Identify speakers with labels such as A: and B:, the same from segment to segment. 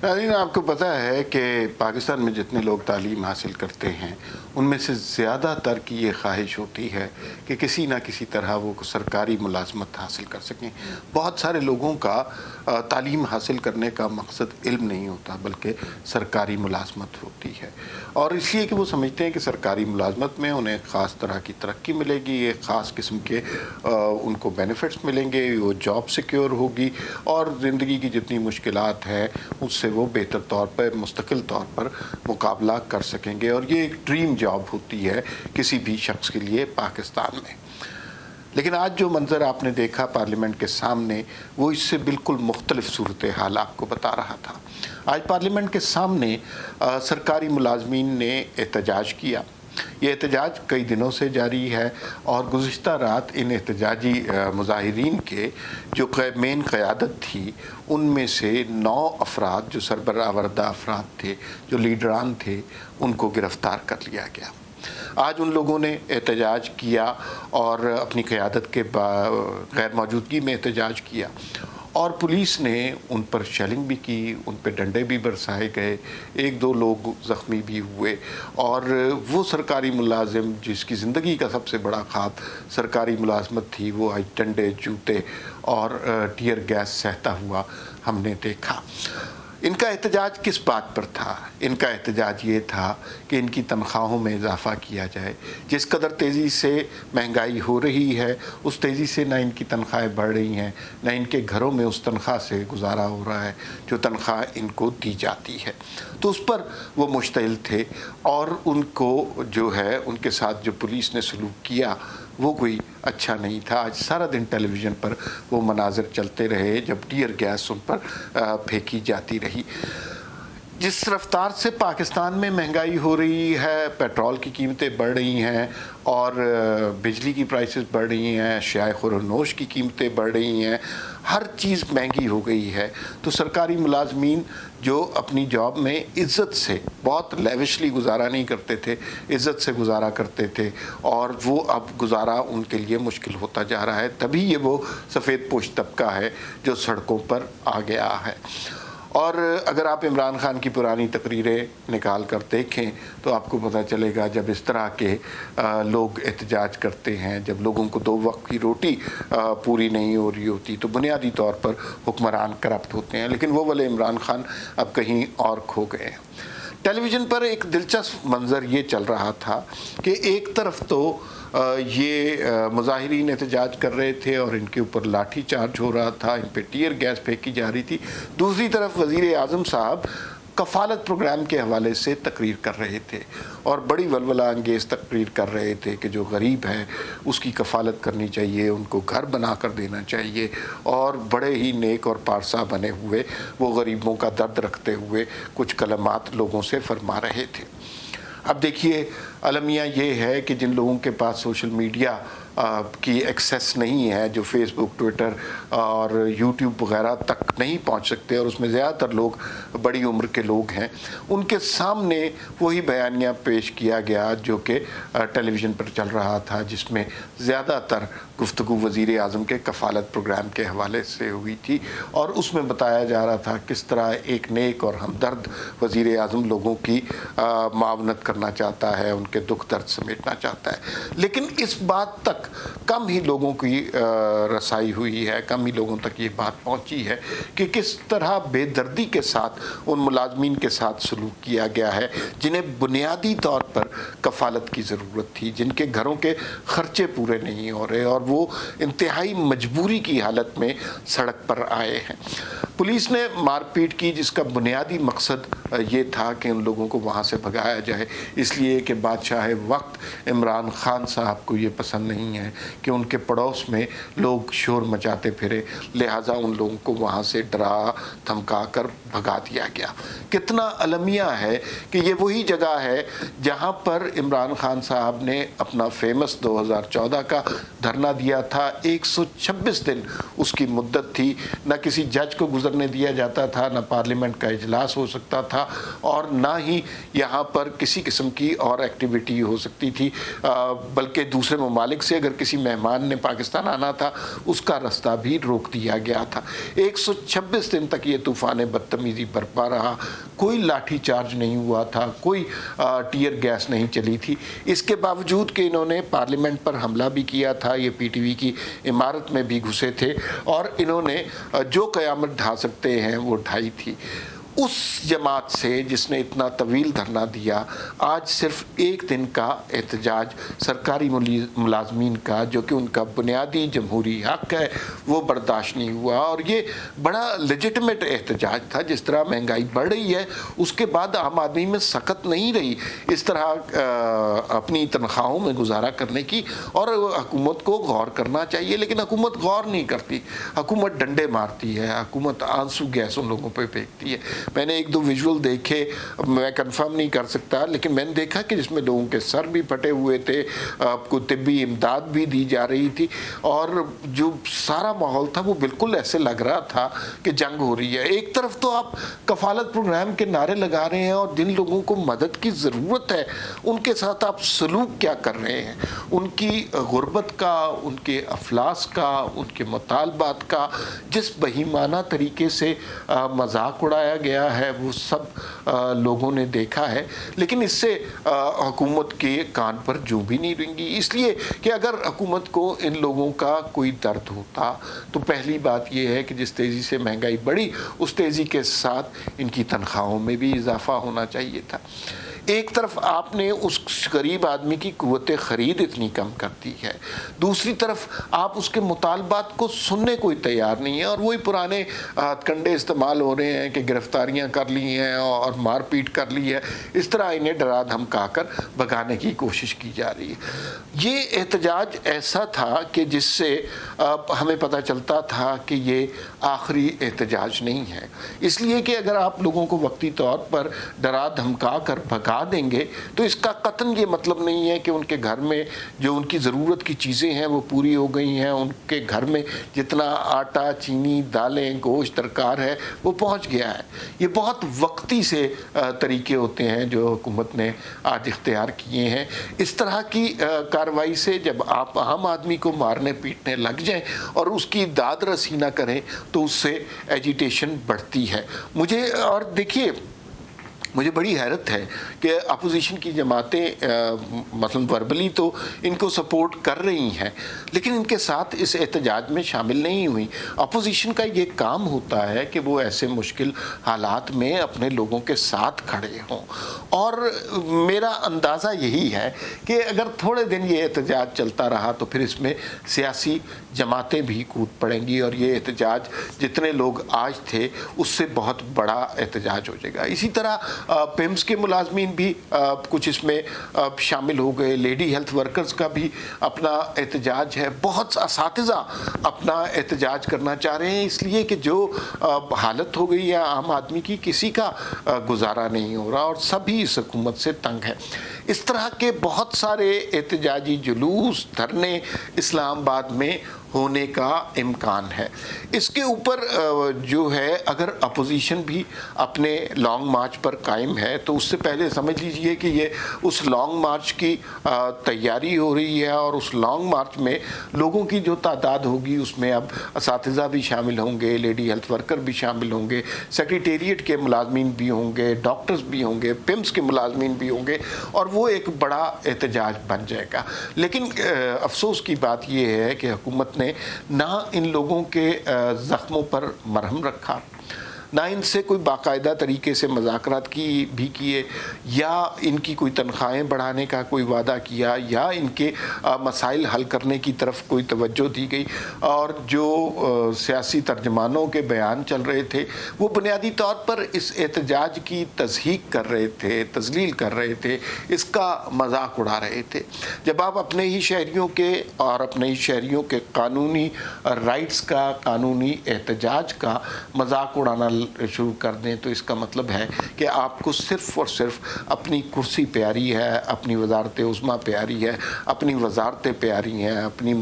A: नाज़रीन, आपको पता है कि पाकिस्तान में जितने लोग तालीम हासिल करते हैं उनमें से ज़्यादातर की ये ख्वाहिश होती है कि किसी ना किसी तरह वो सरकारी मुलाजमत हासिल कर सकें। बहुत सारे लोगों का तालीम हासिल करने का मकसद इल्म नहीं होता बल्कि सरकारी मुलाजमत होती है, और इसलिए कि वो समझते हैं कि सरकारी मुलाजमत में उन्हें ख़ास तरह की तरक्की मिलेगी, एक ख़ास किस्म के उनको बेनिफिट्स मिलेंगे, वो जॉब सिक्योर होगी और ज़िंदगी की जितनी मुश्किलात हैं उससे वो बेहतर तौर पर मुस्तकिल तौर पर मुकाबला कर सकेंगे। और ये एक ड्रीम जॉब होती है किसी भी शख्स के लिए पाकिस्तान में। लेकिन आज जो मंज़र आपने देखा पार्लियामेंट के सामने, वो इससे बिल्कुल मुख्तलिफ सूरत हाल आपको बता रहा था। आज पार्लियामेंट के सामने सरकारी मुलाजमीन ने एहतजाज किया। ये एहतजाज कई दिनों से जारी है और गुज़िश्ता रात इन एहतजाजी मुज़ाहिरीन के जो मेन क़यादत थी उनमें से 9 अफराद जो सरबराहवरदा अफराद थे, जो लीडरान थे, उनको गिरफ़्तार कर लिया गया। आज उन लोगों ने एहतजाज किया और अपनी क़यादत के गैर मौजूदगी में एहतजाज किया और पुलिस ने उन पर शेलिंग भी की, उन पर डंडे भी बरसाए गए, 1-2 लोग ज़ख्मी भी हुए। और वो सरकारी मुलाजिम जिसकी ज़िंदगी का सबसे बड़ा ख्वाब सरकारी मुलाजमत थी, वो आज डंडे, जूते और टीयर गैस सहता हुआ हमने देखा। इनका एहतजाज किस बात पर था? इनका एहतजाज ये था कि इनकी तनख्वाहों में इजाफ़ा किया जाए। जिस कदर तेज़ी से महंगाई हो रही है उस तेज़ी से ना इनकी तनख्वाहें बढ़ रही हैं, ना इनके घरों में उस तनख्वाह से गुजारा हो रहा है जो तनख्वाह इनको दी जाती है। तो उस पर वो मुश्तइल थे और उनको जो है उनके साथ जो पुलिस ने सलूक किया वो कोई अच्छा नहीं था। आज सारा दिन टेलीविज़न पर वो मनाज़र चलते रहे जब टीयर गैस उन पर फेंकी जाती रही। जिस रफ्तार से पाकिस्तान में महंगाई हो रही है, पेट्रोल की कीमतें बढ़ रही हैं और बिजली की प्राइसेस बढ़ रही हैं, अशियाए खुरनोश की कीमतें बढ़ रही हैं, हर चीज़ महंगी हो गई है, तो सरकारी मुलाजमीन जो अपनी जॉब में इज़्ज़त से बहुत लेविशली गुजारा नहीं करते थे, इज़्ज़त से गुजारा करते थे, और वो अब गुजारा उनके लिए मुश्किल होता जा रहा है। तभी ये वो सफ़ेद पोश तबका है जो सड़कों पर आ गया है। और अगर आप इमरान खान की पुरानी तकरीरें निकाल कर देखें तो आपको पता चलेगा जब इस तरह के लोग एहतजाज करते हैं, जब लोगों को 2 वक्त की रोटी पूरी नहीं हो रही होती, तो बुनियादी तौर पर हुक्मरान करप्ट होते हैं। लेकिन वो वाले इमरान खान अब कहीं और खो गए हैं। टेलीविज़न पर एक दिलचस्प मंज़र ये चल रहा था कि एक तरफ तो ये मुज़ाहिरीन एहतजाज कर रहे थे और इनके ऊपर लाठी चार्ज हो रहा था, इन पे टीयर गैस फेंकी जा रही थी। दूसरी तरफ वज़ीर आज़म साहब कफ़ालत प्रोग्राम के हवाले से तकरीर कर रहे थे और बड़ी वलवला अंगेज़ तकरीर कर रहे थे कि जो गरीब है उसकी कफ़ालत करनी चाहिए, उनको घर बना कर देना चाहिए, और बड़े ही नेक और पारसा बने हुए वो गरीबों का दर्द रखते हुए कुछ कलमात लोगों से फरमा रहे थे। अब देखिए, अलमिया ये है कि जिन लोगों के पास सोशल मीडिया की एक्सेस नहीं है, जो फेसबुक, ट्विटर और यूट्यूब वगैरह तक नहीं पहुंच सकते, और उसमें ज़्यादातर लोग बड़ी उम्र के लोग हैं, उनके सामने वही बयानिया पेश किया गया जो कि टेलीविज़न पर चल रहा था, जिसमें ज़्यादातर गुफ्तगू वज़ीर आज़म के कफ़ालत प्रोग्राम के हवाले से हुई थी और उसमें बताया जा रहा था किस तरह एक नेक और हमदर्द वज़ीर आज़म लोगों की मावनत करना चाहता है, उनके दुख दर्द समेटना चाहता है। लेकिन इस बात तक कम ही लोगों की रसाई हुई है, कम ही लोगों तक ये बात पहुंची है कि किस तरह बेदर्दी के साथ उन मुलाजमीन के साथ सलूक किया गया है जिन्हें बुनियादी तौर पर कफ़ालत की ज़रूरत थी, जिनके घरों के ख़र्चे पूरे नहीं हो रहे और वो इंतहाई मजबूरी की हालत में सड़क पर आए हैं। पुलिस ने मारपीट की जिसका बुनियादी मकसद ये था कि उन लोगों को वहाँ से भगाया जाए, इसलिए कि बादशाह वक्त इमरान खान साहब को ये पसंद नहीं है कि उनके पड़ोस में लोग शोर मचाते फिरे, लिहाजा उन लोगों को वहाँ से डरा धमका कर भगा दिया गया। कितना अलमिया है कि ये वही जगह है जहाँ पर इमरान खान साहब ने अपना फेमस 2014 का धरना दिया था। 126 दिन उसकी मुद्दत थी, न किसी जज को گزرنے دیا جاتا تھا، نہ پارلیمنٹ کا اجلاس ہو سکتا تھا، اور نہ ہی یہاں پر کسی قسم کی اور ایکٹیویٹی ہو سکتی تھی، بلکہ دوسرے ممالک سے اگر کسی مہمان نے پاکستان آنا تھا اس کا راستہ بھی روک دیا گیا تھا۔ 126 دن تک یہ طوفان بدتمیزی برپا رہا، کوئی لاٹھی چارج نہیں ہوا تھا، کوئی ٹیئر گیس نہیں چلی تھی۔ اس کے باوجود کہ انہوں نے پارلیمنٹ پر حملہ بھی کیا تھا، یہ پی ٹی وی کی عمارت میں بھی گھسے تھے، اور انہوں نے جو قیامت ڈھا سکتے ہیں وہ ڈھائی تھی۔ اس جماعت سے جس نے اتنا طویل دھرنا دیا، آج صرف ایک دن کا احتجاج سرکاری ملازمین کا، جو کہ ان کا بنیادی جمہوری حق ہے، وہ برداشت نہیں ہوا۔ اور یہ بڑا لیجٹمیٹ احتجاج تھا۔ جس طرح مہنگائی بڑھ رہی ہے اس کے بعد عام آدمی میں سخت نہیں رہی اس طرح اپنی تنخواہوں میں گزارا کرنے کی، اور حکومت کو غور کرنا چاہیے، لیکن حکومت غور نہیں کرتی، حکومت ڈنڈے مارتی ہے، حکومت آنسو گیس ان لوگوں پہ پھینکتی ہے۔ میں نے ایک دو ویژول دیکھے، میں کنفرم نہیں کر سکتا، لیکن میں نے دیکھا کہ جس میں لوگوں کے سر بھی پھٹے ہوئے تھے، آپ کو طبی امداد بھی دی جا رہی تھی، اور جو سارا ماحول تھا وہ بالکل ایسے لگ رہا تھا کہ جنگ ہو رہی ہے۔ ایک طرف تو آپ کفالت پروگرام کے نعرے لگا رہے ہیں، اور جن لوگوں کو مدد کی ضرورت ہے ان کے ساتھ آپ سلوک کیا کر رہے ہیں، ان کی غربت کا، ان کے افلاس کا، ان کے مطالبات کا جس بہیمانہ طریقے سے مذاق اڑایا گیا ہے وہ سب لوگوں نے دیکھا ہے، لیکن اس سے حکومت کے کان پر جو بھی نہیں رنگی، اس لیے کہ اگر حکومت کو ان لوگوں کا کوئی درد ہوتا تو پہلی بات یہ ہے کہ جس تیزی سے مہنگائی بڑھی اس تیزی کے ساتھ ان کی تنخواہوں میں بھی اضافہ ہونا چاہیے تھا۔ ایک طرف آپ نے اس غریب آدمی کی قوت خرید اتنی کم کر دی ہے، دوسری طرف آپ اس کے مطالبات کو سننے کوئی تیار نہیں ہے، اور وہی پرانے کنڈے استعمال ہو رہے ہیں کہ گرفتاریاں کر لی ہیں اور مار پیٹ کر لی ہے، اس طرح انہیں ڈرا دھمکا کر بھگانے کی کوشش کی جا رہی ہے۔ یہ احتجاج ایسا تھا کہ جس سے ہمیں پتہ چلتا تھا کہ یہ آخری احتجاج نہیں ہے، اس لیے کہ اگر آپ لوگوں کو وقتی طور پر ڈرا دھمکا کر بھگا دیں گے تو اس کا قطعاً یہ مطلب نہیں ہے کہ ان کے گھر میں جو ان کی ضرورت کی چیزیں ہیں وہ پوری ہو گئی ہیں، ان کے گھر میں جتنا آٹا، چینی، دالیں، گوشت درکار ہے وہ پہنچ گیا ہے۔ یہ بہت وقتی سے طریقے ہوتے ہیں جو حکومت نے آج اختیار کیے ہیں۔ اس طرح کی کارروائی سے جب آپ عام آدمی کو مارنے پیٹنے لگ جائیں اور اس کی داد رسی نہ کریں تو اس سے ایجیٹیشن بڑھتی ہے۔ مجھے بڑی حیرت ہے کہ اپوزیشن کی جماعتیں مثلا وربلی تو ان کو سپورٹ کر رہی ہیں، لیکن ان کے ساتھ اس احتجاج میں شامل نہیں ہوئی۔ اپوزیشن کا یہ کام ہوتا ہے کہ وہ ایسے مشکل حالات میں اپنے لوگوں کے ساتھ کھڑے ہوں، اور میرا اندازہ یہی ہے کہ اگر تھوڑے دن یہ احتجاج چلتا رہا تو پھر اس میں سیاسی جماعتیں بھی کود پڑیں گی، اور یہ احتجاج جتنے لوگ آج تھے اس سے بہت بڑا احتجاج ہو جائے گا۔ اسی طرح پیمز کے ملازمین بھی کچھ اس میں شامل ہو گئے، لیڈی ہیلتھ ورکرز کا بھی اپنا احتجاج ہے، بہت اساتذہ اپنا احتجاج کرنا چاہ رہے ہیں، اس لیے کہ جو حالت ہو گئی ہے عام آدمی کی، کسی کا گزارا نہیں ہو رہا اور سبھی اس حکومت سے تنگ ہے۔ اس طرح کے بہت سارے احتجاجی جلوس، دھرنے اسلام آباد میں ہونے کا امکان ہے۔ اس کے اوپر جو ہے اگر اپوزیشن بھی اپنے لانگ مارچ پر قائم ہے تو اس سے پہلے سمجھ لیجئے کہ یہ اس لانگ مارچ کی تیاری ہو رہی ہے، اور اس لانگ مارچ میں لوگوں کی جو تعداد ہوگی اس میں اب اساتذہ بھی شامل ہوں گے، لیڈی ہیلتھ ورکر بھی شامل ہوں گے، سیکریٹریٹ کے ملازمین بھی ہوں گے، ڈاکٹرز بھی ہوں گے، پیمز کے ملازمین بھی ہوں گے، اور وہ ایک بڑا احتجاج بن جائے گا۔ لیکن افسوس کی بات یہ ہے کہ حکومت نے نہ ان لوگوں کے زخموں پر مرہم رکھا، نہ ان سے کوئی باقاعدہ طریقے سے مذاکرات بھی کیے، یا ان کی کوئی تنخواہیں بڑھانے کا کوئی وعدہ کیا، یا ان کے مسائل حل کرنے کی طرف کوئی توجہ دی گئی۔ اور جو سیاسی ترجمانوں کے بیان چل رہے تھے وہ بنیادی طور پر اس احتجاج کی تضحیک کر رہے تھے، تضلیل کر رہے تھے، اس کا مذاق اڑا رہے تھے۔ جب آپ اپنے ہی شہریوں کے اور اپنے ہی شہریوں کے قانونی رائٹس کا، قانونی احتجاج کا مذاق اڑانا चैनल शुरू कर दें तो इसका मतलब है कि आपको सिर्फ़ और सिर्फ अपनी कुर्सी प्यारी है, अपनी वजारत उज़्मा प्यारी है, अपनी वजारतें प्यारी हैं, अपनी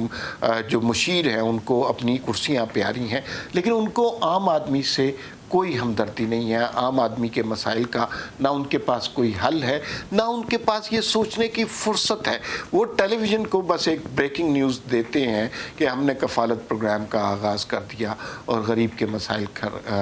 A: जो मुशीर हैं उनको अपनी कुर्सियाँ प्यारी हैं, लेकिन उनको आम आदमी से कोई हमदर्दी नहीं है, आम आदमी के मसाइल का ना उनके पास कोई हल है, ना उनके पास ये सोचने की फुर्सत है। वो टेलीविज़न को बस एक ब्रेकिंग न्यूज़ देते हैं कि हमने कफ़ालत प्रोग्राम का आगाज़ कर दिया और गरीब के मसाइल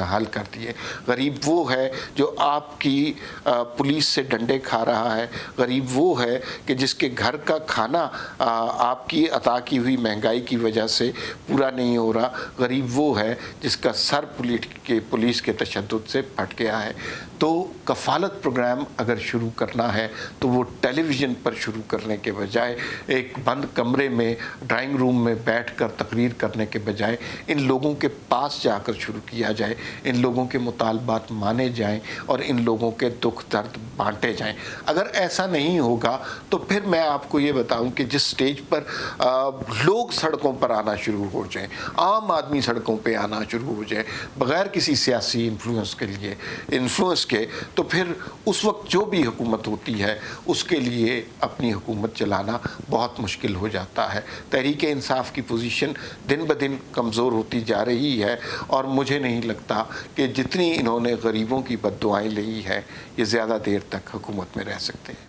A: हल कर दिए। गरीब वो है जो आपकी पुलिस से डंडे खा रहा है, गरीब वो है कि जिसके घर का खाना आपकी अता की हुई महंगाई की वजह से पूरा नहीं हो रहा, गरीब वो है जिसका सर पुलिस के तशद्दुद से फट गया है। तो कफ़ालत प्रोग्राम अगर शुरू करना है तो वो टेलीविज़न पर शुरू करने के बजाय, एक बंद कमरे में ड्राइंग रूम में बैठकर तकरीर करने के बजाय इन लोगों के पास जाकर शुरू किया जाए, इन लोगों के मुतालबात माने जाएं और इन लोगों के दुख दर्द बांटे जाएं। अगर ऐसा नहीं होगा तो फिर मैं आपको ये बताऊं कि जिस स्टेज पर लोग सड़कों पर आना शुरू हो जाएं, आम आदमी सड़कों पर आना शुरू हो जाए बग़ैर किसी सियासी इन्फ्लुएंस के, तो फिर उस वक्त जो भी हुकूमत होती है उसके लिए अपनी हुकूमत चलाना बहुत मुश्किल हो जाता है। तहरीक इंसाफ की पोजीशन दिन ब दिन कमज़ोर होती जा रही है और मुझे नहीं लगता कि जितनी इन्होंने गरीबों की बद्दुआएं ली है ये ज़्यादा देर तक हुकूमत में रह सकते हैं।